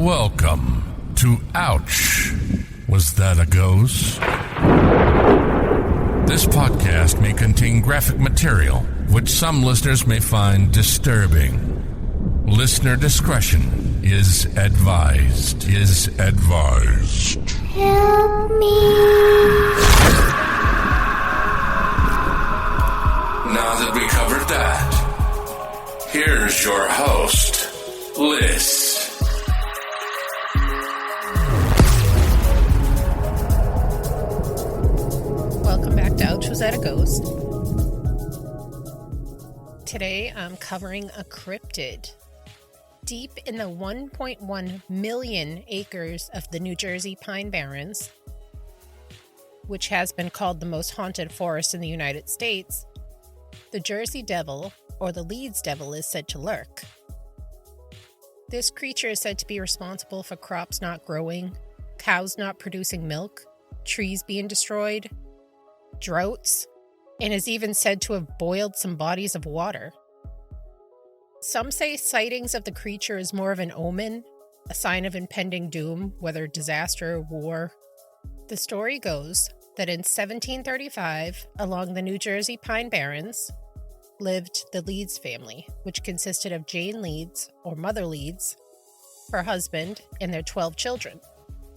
Welcome to Ouch. Was that a ghost? This podcast may contain graphic material, which some listeners may find disturbing. Listener discretion is advised. Help me. Now that we covered that, here's your host, Liz. Welcome back to Ouch, Was That a Ghost? Today I'm covering a cryptid. Deep in the 1.1 million acres of the New Jersey Pine Barrens, which has been called the most haunted forest in the United States, the Jersey Devil, or the Leeds Devil, is said to lurk. This creature is said to be responsible for crops not growing, cows not producing milk, trees being destroyed, droughts, and is even said to have boiled some bodies of water. Some say sightings of the creature is more of an omen, a sign of impending doom, whether disaster or war. The story goes that in 1735, along the New Jersey Pine Barrens, lived the Leeds family, which consisted of Jane Leeds, or Mother Leeds, her husband, and their 12 children.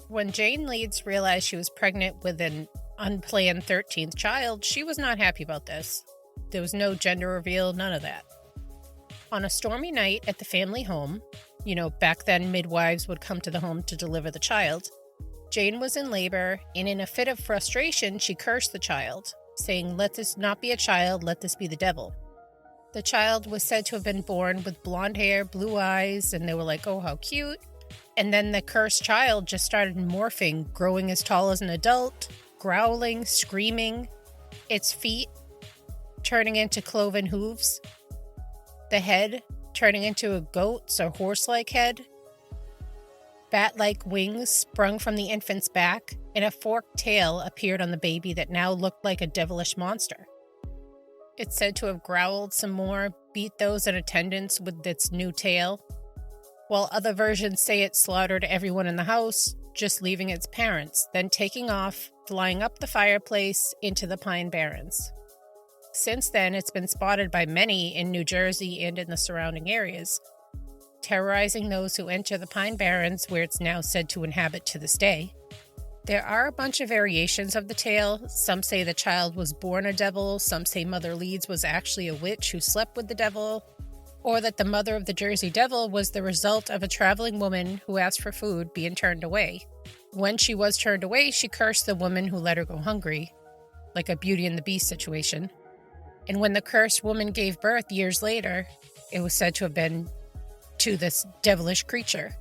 When Jane Leeds realized she was pregnant with an unplanned 13th child, she was not happy about this. There was no gender reveal, none of that. On a stormy night at the family home, back then midwives would come to the home to deliver the child, Jane was in labor, and in a fit of frustration, she cursed the child, saying, "Let this not be a child, let this be the devil." The child was said to have been born with blonde hair, blue eyes, and they were like, "Oh, how cute." And then the cursed child just started morphing, growing as tall as an adult, growling, screaming, its feet turning into cloven hooves, the head turning into a goat's or horse-like head, bat-like wings sprung from the infant's back, and a forked tail appeared on the baby that now looked like a devilish monster. It's said to have growled some more, beat those in attendance with its new tail, while other versions say it slaughtered everyone in the house, just leaving its parents, then taking off, flying up the fireplace into the Pine Barrens. Since then, it's been spotted by many in New Jersey and in the surrounding areas, terrorizing those who enter the Pine Barrens, where it's now said to inhabit to this day. There are a bunch of variations of the tale. Some say the child was born a devil, some say Mother Leeds was actually a witch who slept with the devil, or that the mother of the Jersey Devil was the result of a traveling woman who asked for food being turned away. When she was turned away, she cursed the woman who let her go hungry, like a Beauty and the Beast situation. And when the cursed woman gave birth years later, it was said to have been to this devilish creature.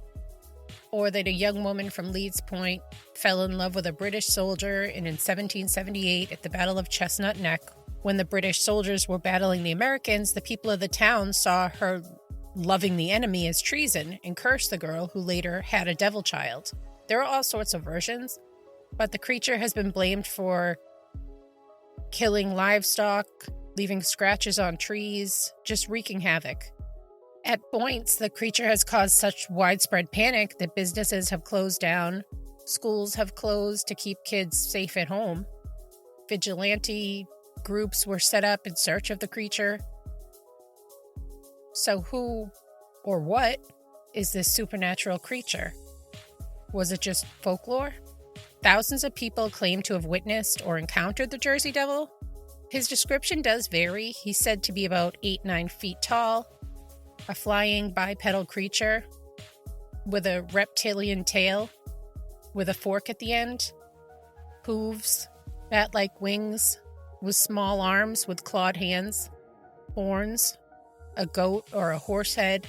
Or that a young woman from Leeds Point fell in love with a British soldier, and in 1778 at the Battle of Chestnut Neck, when the British soldiers were battling the Americans, the people of the town saw her loving the enemy as treason and cursed the girl, who later had a devil child. There are all sorts of versions, but the creature has been blamed for killing livestock, leaving scratches on trees, just wreaking havoc. At points, the creature has caused such widespread panic that businesses have closed down, schools have closed to keep kids safe at home. Vigilante groups were set up in search of the creature. So who or what is this supernatural creature? Was it just folklore? Thousands of people claim to have witnessed or encountered the Jersey Devil. His description does vary. He's said to be about 8-9 feet tall, a flying bipedal creature with a reptilian tail with a fork at the end, hooves, bat-like wings, with small arms with clawed hands, horns, a goat or a horse head,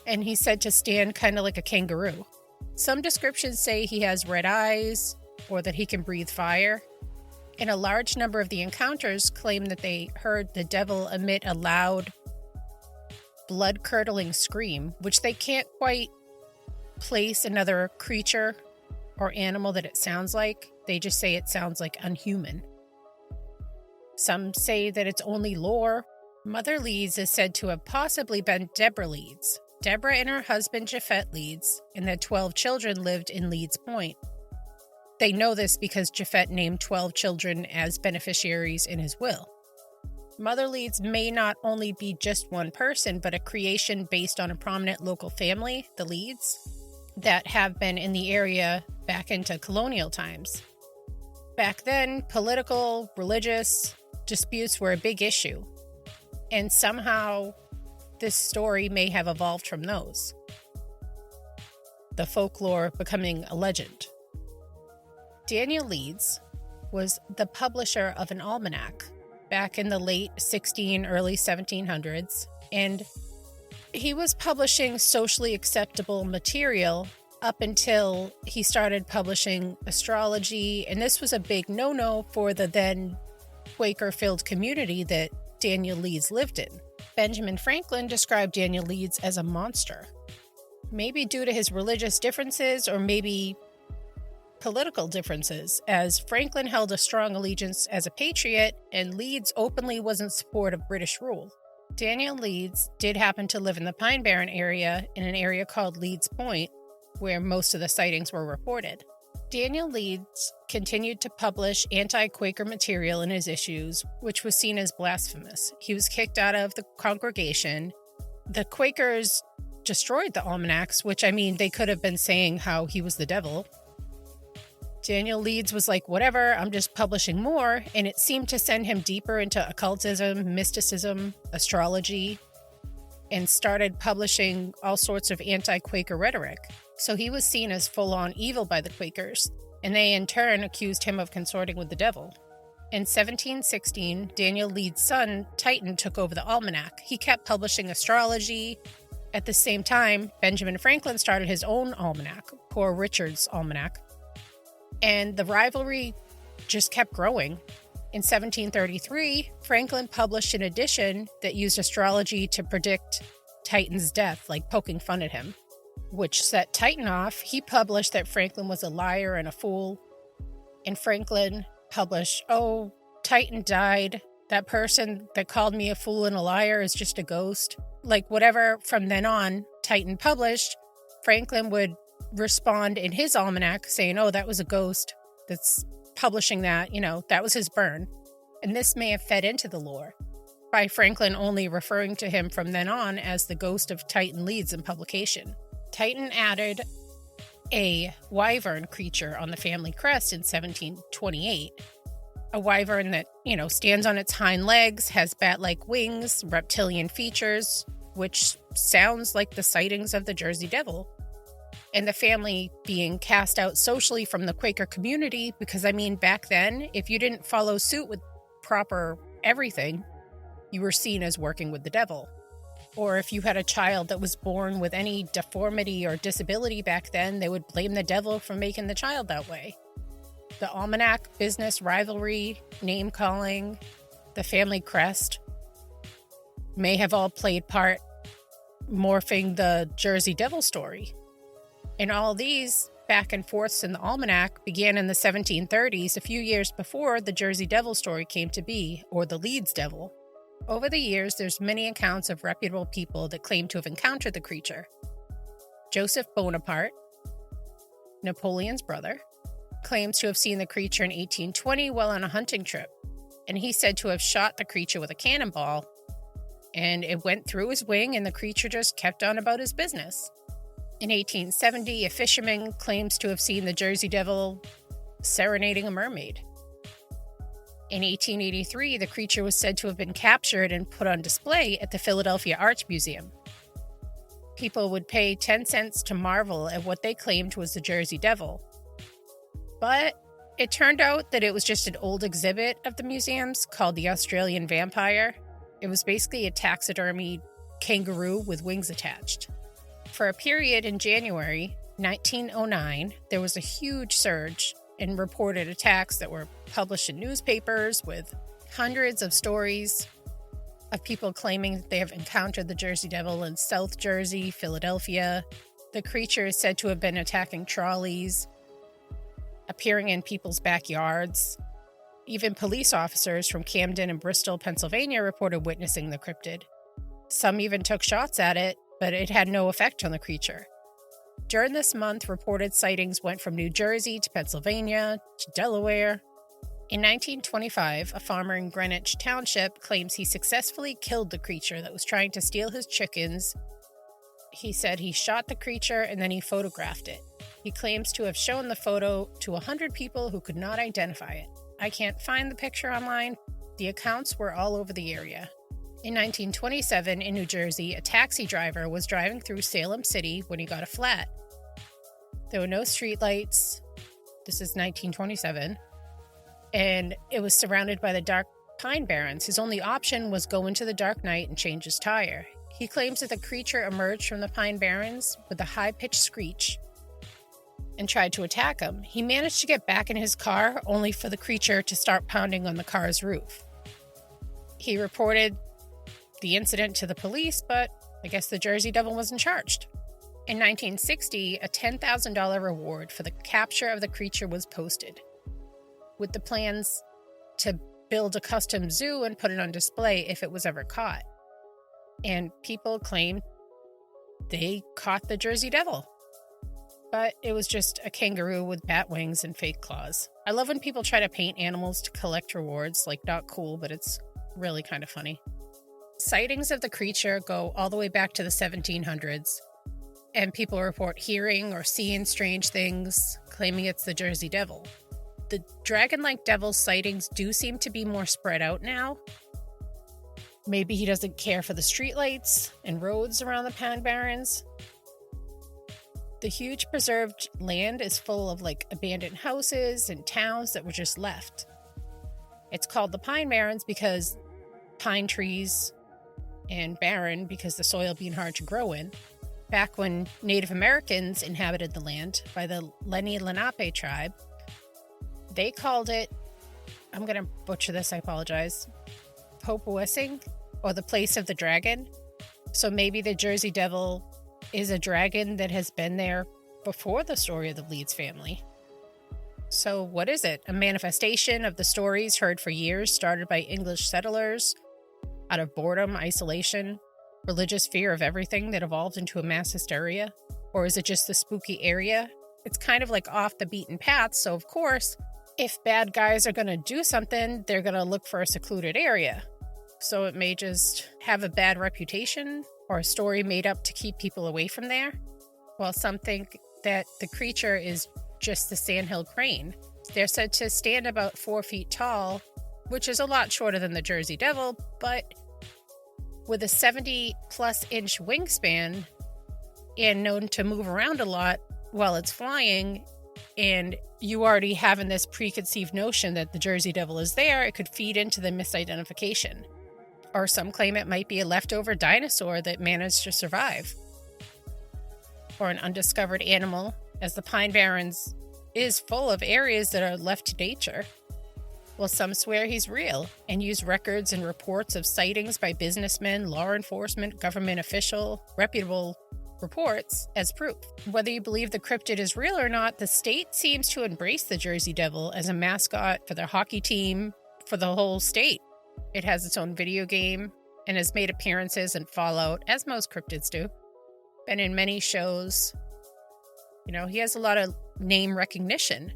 and he's said to stand kind of like a kangaroo. Some descriptions say he has red eyes or that he can breathe fire, and a large number of the encounters claim that they heard the devil emit a loud, blood-curdling scream, which they can't quite place another creature or animal that it sounds like. They just say it sounds like unhuman. Some say that it's only lore. Mother Leeds is said to have possibly been Deborah Leeds, Deborah and her husband Japhet Leeds and their 12 children lived in Leeds Point. They know this because Japhet named 12 children as beneficiaries in his will. Mother Leeds may not only be just one person, but a creation based on a prominent local family, the Leeds, that have been in the area back into colonial times. Back then, political, religious disputes were a big issue, and somehow this story may have evolved from those. The folklore becoming a legend. Daniel Leeds was the publisher of an almanac back in the late early 1700s, and he was publishing socially acceptable material up until he started publishing astrology, and this was a big no-no for the then Quaker-filled community that Daniel Leeds lived in. Benjamin Franklin described Daniel Leeds as a monster, maybe due to his religious differences or maybe political differences, as Franklin held a strong allegiance as a patriot and Leeds openly was in support of British rule. Daniel Leeds did happen to live in the Pine Barren area in an area called Leeds Point, where most of the sightings were reported. Daniel Leeds continued to publish anti-Quaker material in his issues, which was seen as blasphemous. He was kicked out of the congregation. The Quakers destroyed the almanacs, which, they could have been saying how he was the devil. Daniel Leeds was like, whatever, I'm just publishing more, and it seemed to send him deeper into occultism, mysticism, astrology, and started publishing all sorts of anti-Quaker rhetoric. So he was seen as full-on evil by the Quakers, and they in turn accused him of consorting with the devil. In 1716, Daniel Leeds' son, Titan, took over the almanac. He kept publishing astrology. At the same time, Benjamin Franklin started his own almanac, Poor Richard's Almanac. And the rivalry just kept growing. In 1733, Franklin published an edition that used astrology to predict Titan's death, like poking fun at him, which set Titan off. He published that Franklin was a liar and a fool. And Franklin published, oh, Titan died. That person that called me a fool and a liar is just a ghost. Like whatever from then on Titan published, Franklin would respond in his almanac saying, oh, that was a ghost that's publishing that, that was his burn. And this may have fed into the lore, by Franklin only referring to him from then on as the ghost of Titan Leeds in publication. Titan added a wyvern creature on the family crest in 1728. A wyvern that, stands on its hind legs, has bat-like wings, reptilian features, which sounds like the sightings of the Jersey Devil. And the family being cast out socially from the Quaker community because, back then, if you didn't follow suit with proper everything, you were seen as working with the devil. Or if you had a child that was born with any deformity or disability back then, they would blame the devil for making the child that way. The almanac, business rivalry, name-calling, the family crest may have all played part morphing the Jersey Devil story. And all these back and forths in the almanac began in the 1730s, a few years before the Jersey Devil story came to be, or the Leeds Devil. Over the years, there's many accounts of reputable people that claim to have encountered the creature. Joseph Bonaparte, Napoleon's brother, claims to have seen the creature in 1820 while on a hunting trip, and he's said to have shot the creature with a cannonball, and it went through his wing and the creature just kept on about his business. In 1870, a fisherman claims to have seen the Jersey Devil serenading a mermaid. In 1883, the creature was said to have been captured and put on display at the Philadelphia Arts Museum. People would pay 10 cents to marvel at what they claimed was the Jersey Devil. But it turned out that it was just an old exhibit of the museum's called the Australian Vampire. It was basically a taxidermied kangaroo with wings attached. For a period in January 1909, there was a huge surge in reported attacks that were published in newspapers with hundreds of stories of people claiming that they have encountered the Jersey Devil in South Jersey, Philadelphia. The creature is said to have been attacking trolleys, appearing in people's backyards. Even police officers from Camden and Bristol, Pennsylvania reported witnessing the cryptid. Some even took shots at it but it had no effect on the creature. During this month, reported sightings went from New Jersey to Pennsylvania to Delaware. In 1925, a farmer in Greenwich Township claims he successfully killed the creature that was trying to steal his chickens. He said he shot the creature and then he photographed it. He claims to have shown the photo to 100 people who could not identify it. I can't find the picture online. The accounts were all over the area. In 1927, in New Jersey, a taxi driver was driving through Salem City when he got a flat. There were no streetlights. This is 1927. And it was surrounded by the dark Pine Barrens. His only option was go into the dark night and change his tire. He claims that the creature emerged from the Pine Barrens with a high-pitched screech and tried to attack him. He managed to get back in his car, only for the creature to start pounding on the car's roof. He reported the incident to the police, but I guess the Jersey Devil wasn't charged. In 1960, a $10,000 reward for the capture of the creature was posted, with the plans to build a custom zoo and put it on display if it was ever caught. And people claim they caught the Jersey Devil. But it was just a kangaroo with bat wings and fake claws. I love when people try to paint animals to collect rewards. Like, not cool, but it's really kind of funny. Sightings of the creature go all the way back to the 1700s. And people report hearing or seeing strange things, claiming it's the Jersey Devil. The dragon-like devil sightings do seem to be more spread out now. Maybe he doesn't care for the streetlights and roads around the Pine Barrens. The huge preserved land is full of abandoned houses and towns that were just left. It's called the Pine Barrens because pine trees, and barren because the soil being hard to grow in. Back when Native Americans inhabited the land by the Lenni Lenape tribe, they called it, I'm going to butcher this, I apologize, Popowesing, or the place of the dragon. So maybe the Jersey Devil is a dragon that has been there before the story of the Leeds family. So what is it? A manifestation of the stories heard for years, started by English settlers out of boredom, isolation, religious fear of everything that evolved into a mass hysteria? Or is it just the spooky area? It's kind of like off the beaten path, so of course, if bad guys are going to do something, they're going to look for a secluded area. So it may just have a bad reputation or a story made up to keep people away from there. While some think that the creature is just the sandhill crane. They're said to stand about 4 feet tall, which is a lot shorter than the Jersey Devil, but with a 70-plus inch wingspan and known to move around a lot while it's flying, and you already having this preconceived notion that the Jersey Devil is there, it could feed into the misidentification. Or some claim it might be a leftover dinosaur that managed to survive. Or an undiscovered animal, as the Pine Barrens is full of areas that are left to nature. Well, some swear he's real and use records and reports of sightings by businessmen, law enforcement, government official, reputable reports as proof. Whether you believe the cryptid is real or not, the state seems to embrace the Jersey Devil as a mascot for their hockey team, for the whole state. It has its own video game and has made appearances in Fallout, as most cryptids do. Been in many shows. You know, he has a lot of name recognition.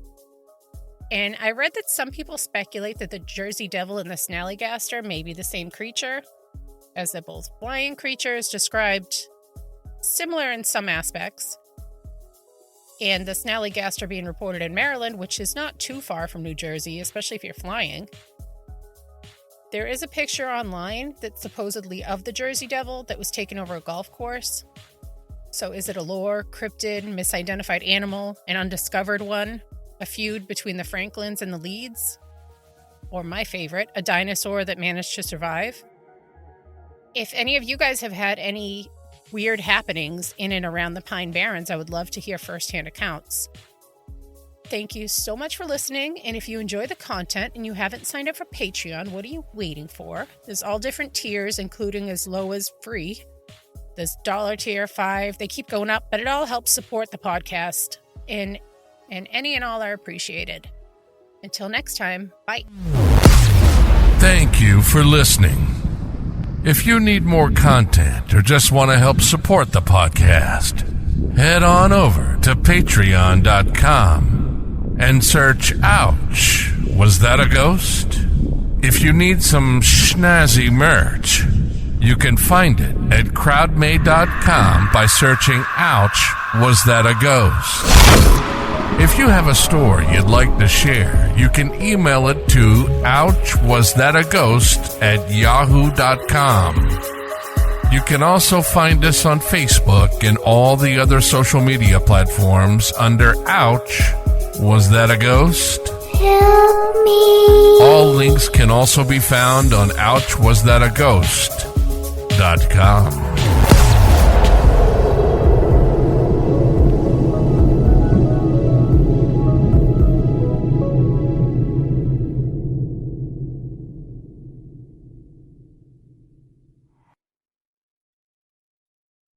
And I read that some people speculate that the Jersey Devil and the Snallygaster may be the same creature, as they're both flying creatures described similar in some aspects. And the Snallygaster being reported in Maryland, which is not too far from New Jersey, especially if you're flying. There is a picture online that's supposedly of the Jersey Devil that was taken over a golf course. So is it a lore, cryptid, misidentified animal, an undiscovered one, a feud between the Franklins and the Leeds? Or my favorite, a dinosaur that managed to survive? If any of you guys have had any weird happenings in and around the Pine Barrens, I would love to hear firsthand accounts. Thank you so much for listening, and if you enjoy the content and you haven't signed up for Patreon, what are you waiting for? There's all different tiers, including as low as free. There's $1 tier, $5, they keep going up, but it all helps support the podcast, and any and all are appreciated. Until next time, bye. Thank you for listening. If you need more content or just want to help support the podcast, head on over to patreon.com and search Ouch, Was That a Ghost? If you need some snazzy merch, you can find it at crowdmade.com by searching Ouch, Was That a Ghost? If you have a story you'd like to share, you can email it to ouchwasthataghost@yahoo.com. You can also find us on Facebook and all the other social media platforms under Ouch, Was That a Ghost? Help me. All links can also be found on ouchwasthataghost.com.